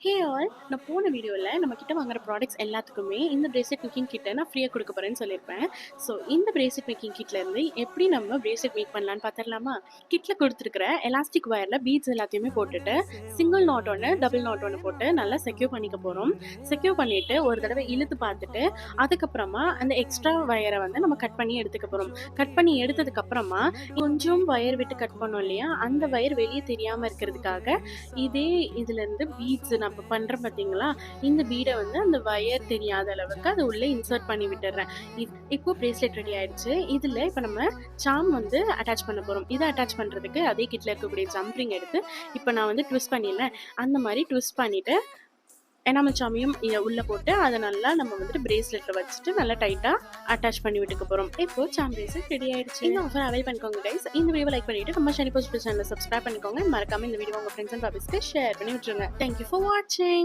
Hey all! நான் போன வீடியோல நம்ம கிட்ட வாங்குற ப்ராடக்ட்ஸ் எல்லாத்துக்குமே இந்த பிரேஸ்லெட் மேக்கிங் கிட்ட நான் ஃப்ரீயா குடுக்க போறேன்னு சொல்லியிருப்பேன். ஸோ இந்த பிரேஸ்லெட் மேக்கிங் கிட்லேருந்து எப்படி நம்ம பிரேஸ்லெட் மேக் பண்ணலான்னு பார்த்துரலாமா? கிட்ல குடுத்துருக்கிற எலாஸ்டிக் வயர்ல பீட்ஸ் எல்லாத்தையுமே போட்டுட்டு, சிங்கிள் நாட் ஒண்ணு, டபுள் நாட் ஒண்ணு போட்டு நல்லா செக்யூர் பண்ணிக்க போறோம். செக்யூர் பண்ணிட்டு ஒரு தடவ இழுத்து பார்த்துட்டு, அதுக்கப்புறமா அந்த எக்ஸ்ட்ரா வயர வந்து நம்ம கட் பண்ணி எடுத்துக்க போறோம். கட் பண்ணி எடுத்ததுக்கப்புறமா, கொஞ்சம் வயர் விட்டு கட் பண்ணோம் இல்லையா? அந்த வயர் வெளிய தெரியாம இருக்கிறதுக்காக, இதே இதுலேருந்து பீட்ஸ் நான் இப்ப பண்றேன் பார்த்தீங்களா? இந்த பீட வந்து அந்த வயர் தெரியாத அளவுக்கு அத உள்ள இன்சர்ட் பண்ணி விட்டுர்றேன். இப்போ பிரேஸ்லெட் ரெடி ஆயிடுச்சு. இதுல இப்ப நம்ம சார்ம் வந்து அட்டாச் பண்ண போறோம். இத அட்டாச் பண்றதுக்கு அதே கிட்ல இருக்கக்கூடிய ஜம்ப் ரிங் எடுத்து, இப்ப நான் வந்து ட்விஸ்ட் பண்ணினேன். அந்த மாரி ட்விஸ்ட் பண்ணிட்டு, எனாமல் சாமையும் உள்ள போட்டு, அத நல்லா நம்ம வந்துட்டு பிரேஸ்லெட்ல வச்சுட்டு நல்லா டைட்டா அட்டாச் பண்ணி விட்டுக்க போறோம். இப்போ சார்ம் பிரேஸ்லெட் ரெடி ஆயிடுச்சு. இந்த ஆஃபர் அவைல் பண்ணிக்கோங்க கைஸ். இந்த வீடியோவ லைக் பண்ணிட்டு, நம்ம ஷைனி போஸ்ட் சேனல சப்ஸ்கிரைப் பண்ணிக்கோங்க. மறக்காம இந்த வீடியோ உங்க ஃப்ரெண்ட்ஸ் அண்ட் ஃபேமிலிஸ்க்கு ஷேர் பண்ணி விட்டுருங்க. தேங்க் யூ ஃபார் வாட்சிங்.